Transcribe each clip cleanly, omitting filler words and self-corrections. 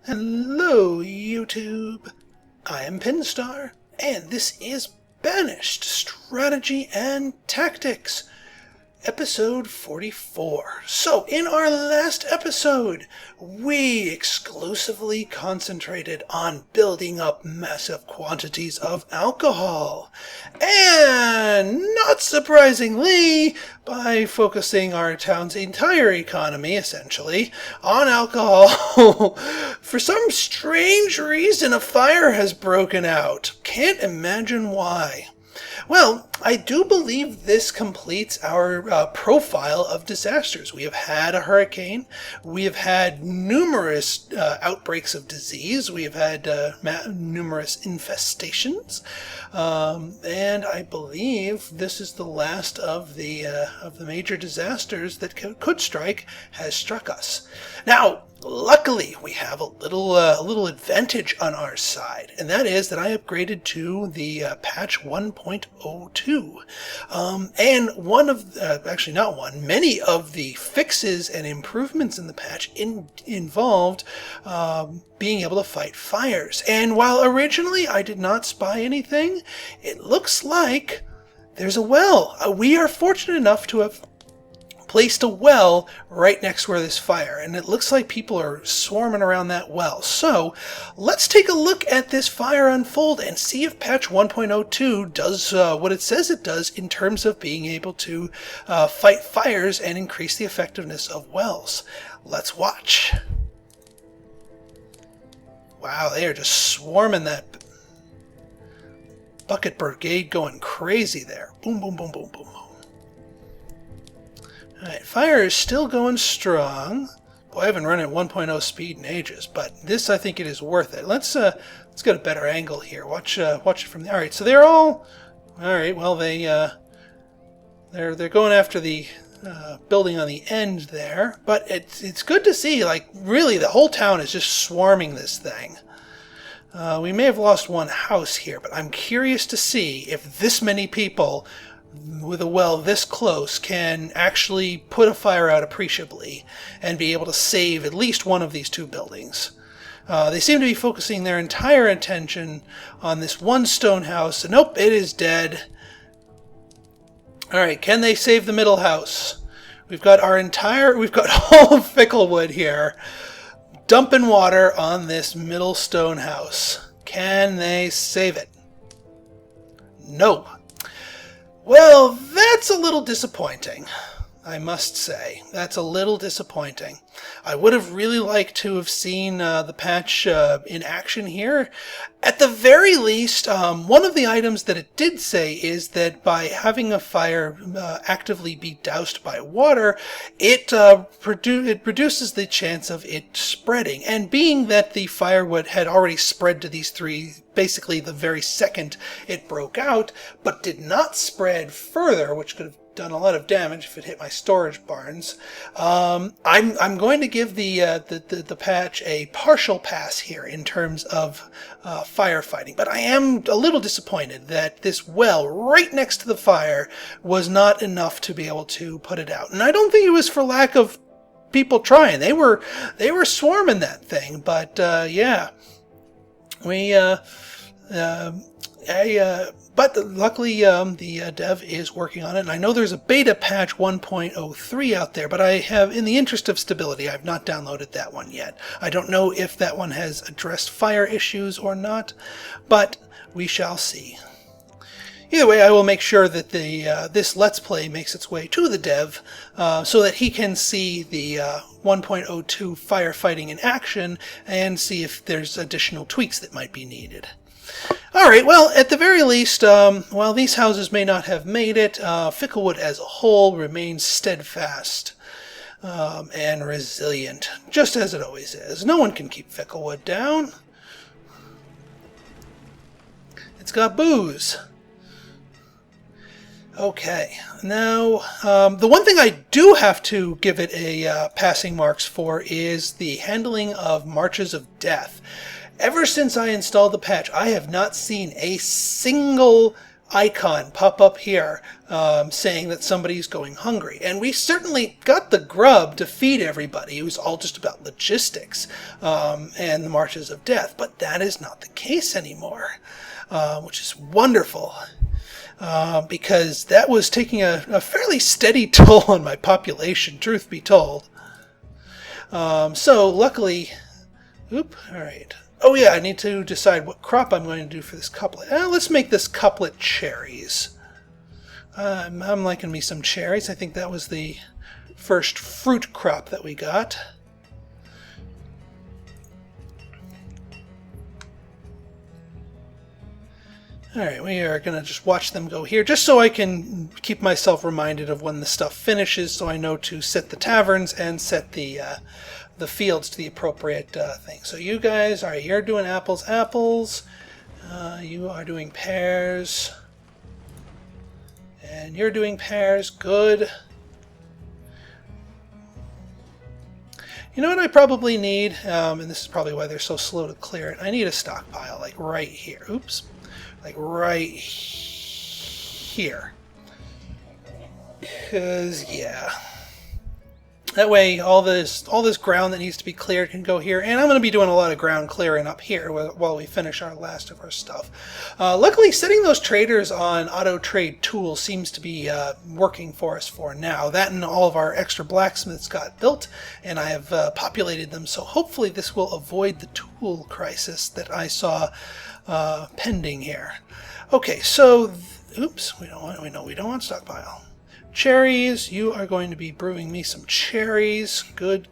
Hello, YouTube. I am Pinstar, and this is Banished Strategy and Tactics, episode 44. So, in our last episode, we exclusively concentrated on building up massive quantities of alcohol. And, not surprisingly, by focusing our town's entire economy, essentially, on alcohol, for some strange reason a fire has broken out. Can't imagine why. Well, I do believe this completes our profile of disasters. We have had a hurricane. We have had numerous outbreaks of disease. We have had numerous infestations. And I believe this is the last of the major disasters that could strike has struck us. Now, luckily, we have a little advantage on our side, and that is that I upgraded to the patch 1.02. And many of the fixes and improvements in the patch involved being able to fight fires. And while originally I did not spy anything, it looks like there's a well. We are fortunate enough to have placed a well right next where this fire, and it looks like people are swarming around that well. So let's take a look at this fire unfold and see if patch 1.02 does what it says it does in terms of being able to fight fires and increase the effectiveness of wells. Let's watch. Wow, they are just swarming that bucket brigade, going crazy there. Boom, boom, boom, boom, boom. Alright, fire is still going strong. Boy, I haven't run at 1.0 speed in ages, but this, I think it is worth it. Let's get a better angle here. Watch it from the... Alright, so they're all... Alright, well, they're going after the building on the end there, but it's good to see, like, really, the whole town is just swarming this thing. We may have lost one house here, but I'm curious to see if this many people with a well this close can actually put a fire out appreciably and be able to save at least one of these two buildings. They seem to be focusing their entire attention on this one stone house. Nope, it is dead. Alright, can they save the middle house? We've got all of Ficklewood here dumping water on this middle stone house. Can they save it? No. Well, that's a little disappointing, I must say. That's a little disappointing. I would have really liked to have seen the patch in action here. At the very least, one of the items that it did say is that by having a fire actively be doused by water, it reduces the chance of it spreading. And being that the firewood had already spread to these three basically the very second it broke out, but did not spread further, which could have done a lot of damage if it hit my storage barns. I'm going to give the patch a partial pass here in terms of firefighting, but I am a little disappointed that this well right next to the fire was not enough to be able to put it out. And I don't think it was for lack of people trying. They were swarming that thing, but yeah, but luckily the dev is working on it, and I know there's a beta patch 1.03 out there, but I have, in the interest of stability, I've not downloaded that one yet. I don't know if that one has addressed fire issues or not, but we shall see. Either way, I will make sure that this Let's Play makes its way to the dev so that he can see the 1.02 firefighting in action and see if there's additional tweaks that might be needed. Alright, well, at the very least, while these houses may not have made it, Ficklewood as a whole remains steadfast and resilient, just as it always is. No one can keep Ficklewood down. It's got booze. Okay, now, the one thing I do have to give it a passing marks for is the handling of Marches of Death. Ever since I installed the patch, I have not seen a single icon pop up here saying that somebody's going hungry. And we certainly got the grub to feed everybody. It was all just about logistics and the marches of death. But that is not the case anymore, which is wonderful. Because that was taking a fairly steady toll on my population, truth be told. So luckily, alright. Oh yeah, I need to decide what crop I'm going to do for this couplet. Let's make this couplet cherries. I'm liking me some cherries. I think that was the first fruit crop that we got. Alright, we are going to just watch them go here, just so I can keep myself reminded of when the stuff finishes, so I know to set the taverns and set the fields to the appropriate thing. So you guys, alright, you're doing apples. You are doing pears. And you're doing pears. Good. You know what I probably need? And this is probably why they're so slow to clear it. I need a stockpile, like right here. Oops. Like right here. Because, yeah. That way, all this ground that needs to be cleared can go here. And I'm going to be doing a lot of ground clearing up here while we finish our last of our stuff. Luckily, setting those traders on auto trade tools seems to be working for us for now. That and all of our extra blacksmiths got built, and I have populated them. So hopefully this will avoid the tool crisis that I saw pending here. Okay, so oops, we don't want stockpile. Cherries, you are going to be brewing me some cherries. Good.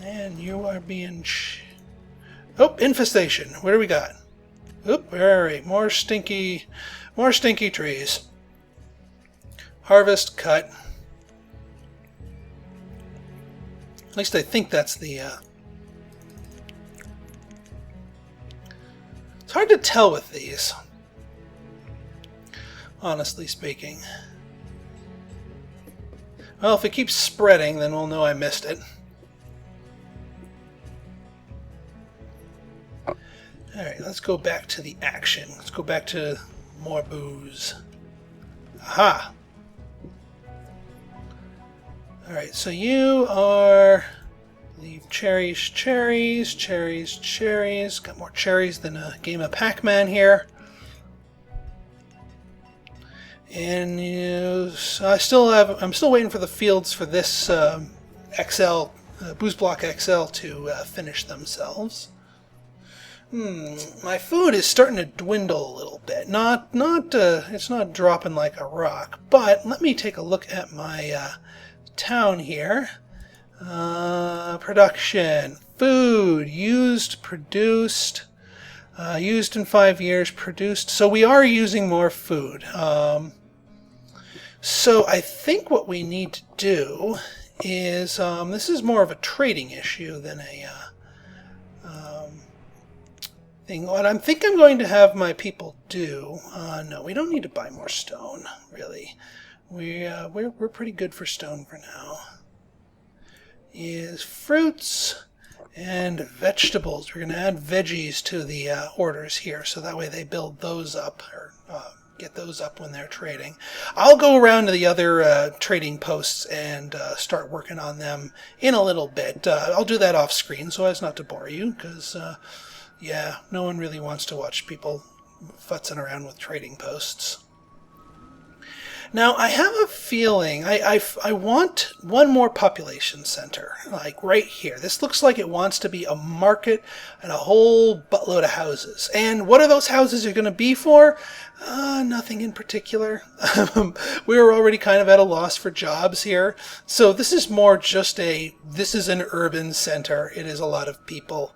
And you are being infestation. What do we got? Alright, more stinky trees. Harvest, cut. At least I think that's the It's hard to tell with these, honestly speaking. Well, if it keeps spreading, then we'll know I missed it. Alright, let's go back to the action. Let's go back to more booze. Aha! Alright, so you are... leave cherries. Got more cherries than a game of Pac-Man here. And I'm still waiting for the fields for this XL, Booze Block XL to finish themselves. My food is starting to dwindle a little bit. It's not dropping like a rock. But let me take a look at my town here. Production, food, used, produced, used in 5 years, produced. So we are using more food. So I think what we need to do is, this is more of a trading issue than a thing. What I think I'm going to have my people do, no, we don't need to buy more stone, really. We're pretty good for stone for now. Is fruits and vegetables. We're going to add veggies to the orders here, so that way they build those up, or get those up when they're trading. I'll go around to the other trading posts and start working on them in a little bit. I'll do that off screen so as not to bore you, because yeah, no one really wants to watch people futzing around with trading posts. Now, I have a feeling I want one more population center, like right here. This looks like it wants to be a market and a whole buttload of houses. And what are those houses going to be for? Nothing in particular. We were already kind of at a loss for jobs here. So this is more just this is an urban center. It is a lot of people.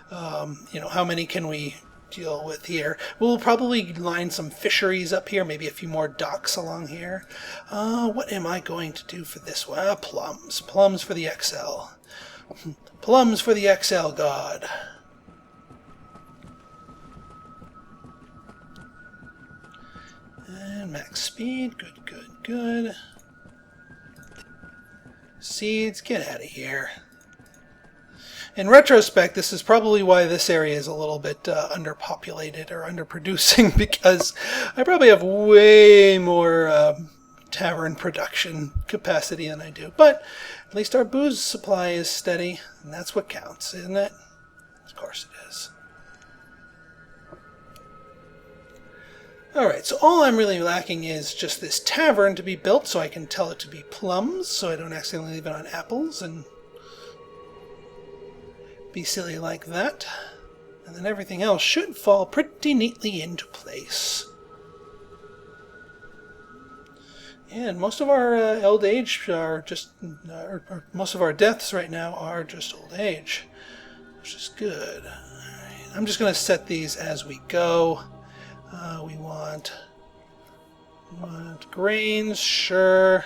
How many can we deal with here? We'll probably line some fisheries up here, maybe a few more docks along here. What am I going to do for this one? Plums. Plums for the XL. Plums for the XL god. And max speed. Good. Seeds, get out of here. In retrospect, this is probably why this area is a little bit underpopulated or underproducing, because I probably have way more tavern production capacity than I do. But at least our booze supply is steady, and that's what counts, isn't it? Of course it is. Alright, so all I'm really lacking is just this tavern to be built so I can tell it to be plums, so I don't accidentally leave it on apples and be silly like that. And then everything else should fall pretty neatly into place. And most of our old age are just, or most of our deaths right now are just old age, which is good. Right. I'm just going to set these as we go. We want grains, sure.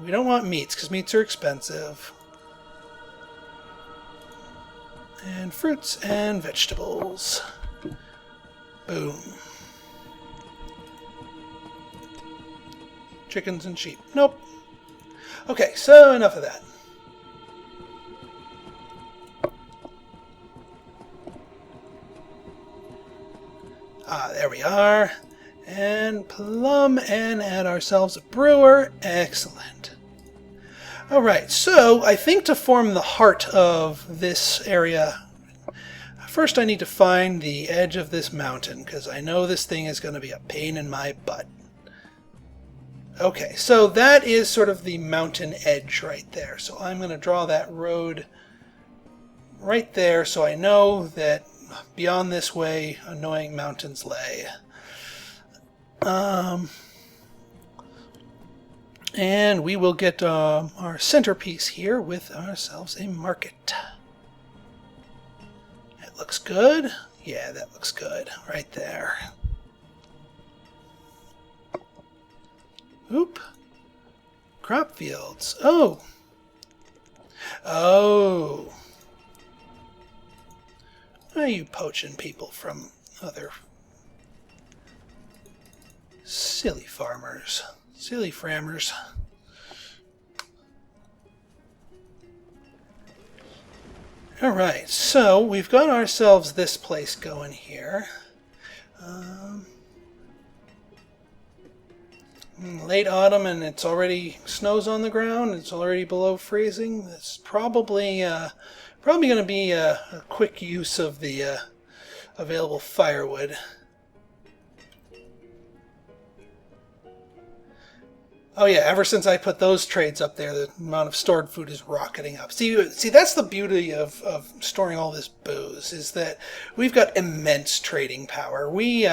We don't want meats because meats are expensive. And fruits and vegetables. Boom. Chickens and sheep. Nope. Okay, so enough of that. There we are. And plum, and add ourselves a brewer. Excellent. Alright, so I think to form the heart of this area, first I need to find the edge of this mountain, because I know this thing is going to be a pain in my butt. Okay, so that is sort of the mountain edge right there. So I'm going to draw that road right there so I know that beyond this way, annoying mountains lay. And we will get our centerpiece here with ourselves a market. That looks good. Yeah, that looks good. Right there. Oop. Crop fields. Oh. Oh. Why are you poaching people from other silly farmers? Silly frammers. Alright, so we've got ourselves this place going here. Late autumn and it's already snows on the ground. It's already below freezing. It's probably going to be a quick use of the available firewood. Oh yeah, ever since I put those trades up there, the amount of stored food is rocketing up. See, that's the beauty of storing all this booze, is that we've got immense trading power. We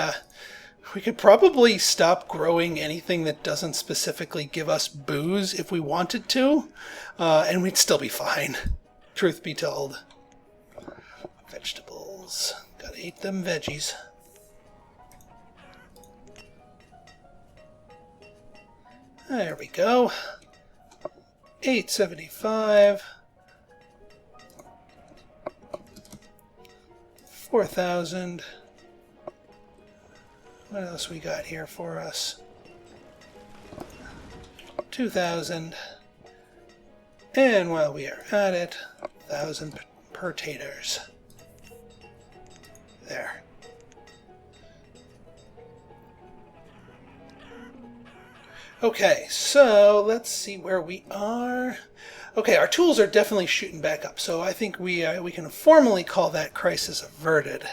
could probably stop growing anything that doesn't specifically give us booze if we wanted to, and we'd still be fine, truth be told. Vegetables. Gotta eat them veggies. There we go. 875. 4,000. What else we got here for us? 2,000. And while we are at it, 1,000 potatoes. There. Okay, so let's see where we are. Okay, our tools are definitely shooting back up, so I think we can formally call that crisis averted.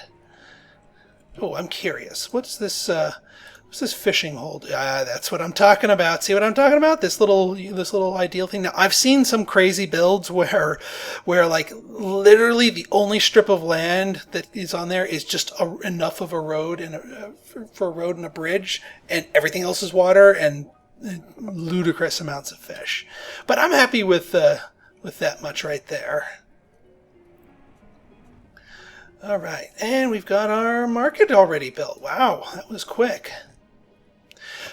Oh, I'm curious. What's this fishing hole? Ah, that's what I'm talking about. See what I'm talking about? This little ideal thing. Now, I've seen some crazy builds where like literally the only strip of land that is on there is just enough of a road and for a road and a bridge, and everything else is water and ludicrous amounts of fish. But I'm happy with that much right there. All right, and we've got our market already built. Wow, that was quick.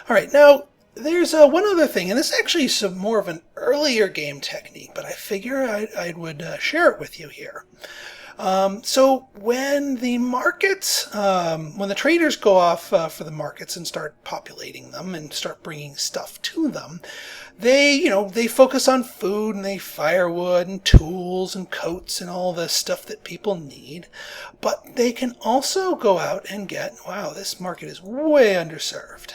All right, now there's one other thing, and this actually is more of an earlier game technique, but I figure I would share it with you here. So when the markets, when the traders go off for the markets and start populating them and start bringing stuff to them, they focus on food and they firewood and tools and coats and all the stuff that people need. But they can also go out and get, wow, this market is way underserved.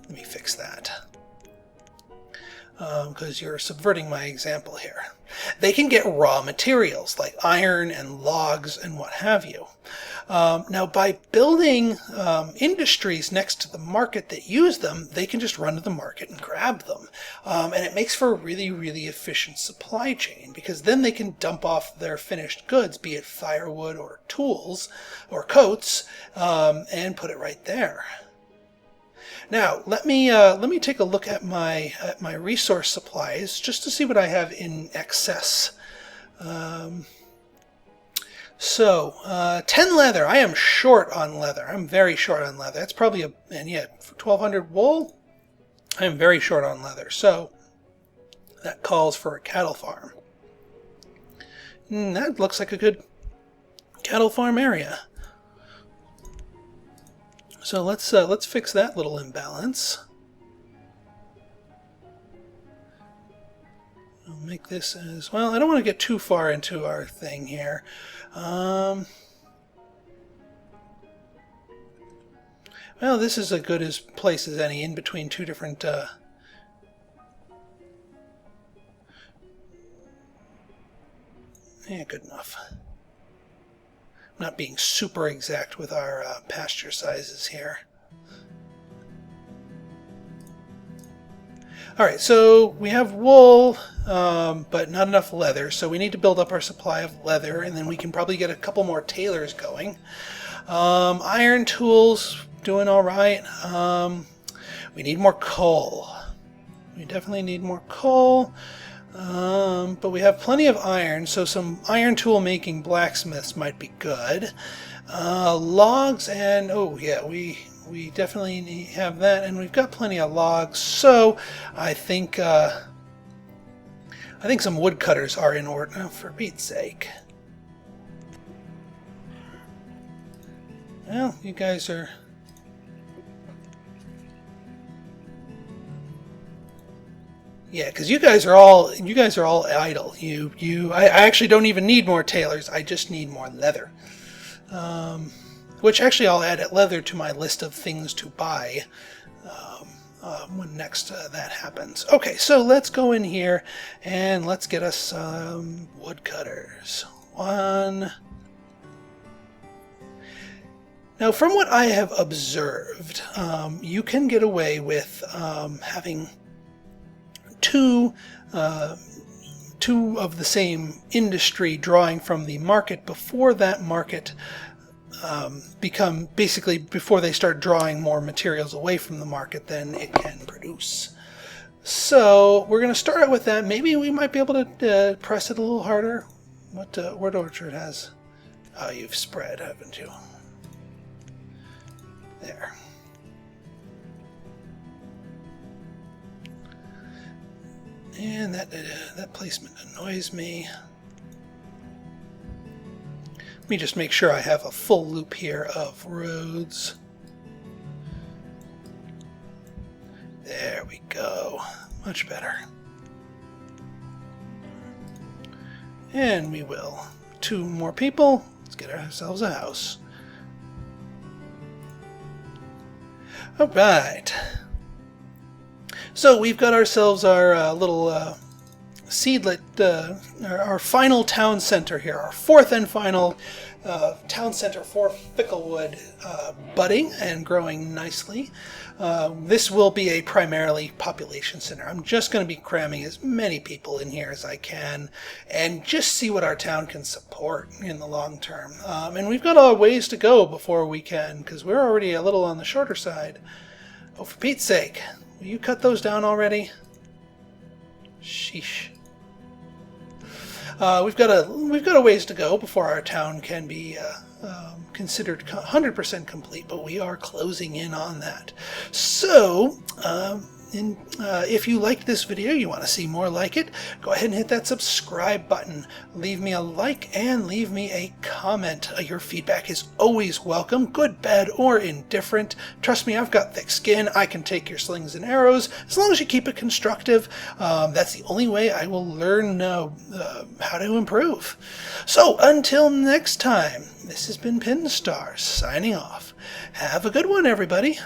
Let me fix that. Because you're subverting my example here. They can get raw materials like iron and logs and what have you. Now, by building industries next to the market that use them, they can just run to the market and grab them. And it makes for a really, really efficient supply chain, because then they can dump off their finished goods, be it firewood or tools or coats, and put it right there. Now, let me take a look at my resource supplies just to see what I have in excess. 10 leather. I am short on leather. I'm very short on leather. That's probably for 1,200 wool, I am very short on leather. So that calls for a cattle farm. That looks like a good cattle farm area. So let's fix that little imbalance. I'll make this as well. I don't want to get too far into our thing here. Well, this is as good as place as any, in between two different. Yeah, good enough. Not being super exact with our pasture sizes here. Alright, so we have wool, but not enough leather, so we need to build up our supply of leather, and then we can probably get a couple more tailors going. Iron tools, doing alright. We need more coal. We definitely need more coal. But we have plenty of iron, so some iron tool making blacksmiths might be good. Logs, and oh yeah, we definitely have that, and we've got plenty of logs. So I think some woodcutters are in order. Oh, for Pete's sake! Well, you guys are. Yeah, because you guys are all idle. I actually don't even need more tailors. I just need more leather. Which actually I'll add leather to my list of things to buy when next that happens. Okay, so let's go in here and let's get us some woodcutters. One. Now, from what I have observed, you can get away with having two of the same industry drawing from the market before that market before they start drawing more materials away from the market than it can produce. So we're going to start out with that. Maybe we might be able to press it a little harder. What Word Orchard has? Oh, you've spread, haven't you? There. And that placement annoys me. Let me just make sure I have a full loop here of roads. There we go. Much better. And we will. 2 more people. Let's get ourselves a house. All right. So we've got ourselves our little seedlet, our final town center here, our 4th and final town center for Ficklewood, budding and growing nicely. This will be a primarily population center. I'm just going to be cramming as many people in here as I can and just see what our town can support in the long term. And we've got a ways to go before we can, because we're already a little on the shorter side. Oh, for Pete's sake. Will you cut those down already? Sheesh. We've got a ways to go before our town can be considered 100% complete, but we are closing in on that. So, if you liked this video, you want to see more like it, go ahead and hit that subscribe button. Leave me a like and leave me a comment. Your feedback is always welcome, good, bad, or indifferent. Trust me, I've got thick skin. I can take your slings and arrows as long as you keep it constructive. That's the only way I will learn how to improve. So until next time, this has been Pinstar signing off. Have a good one, everybody.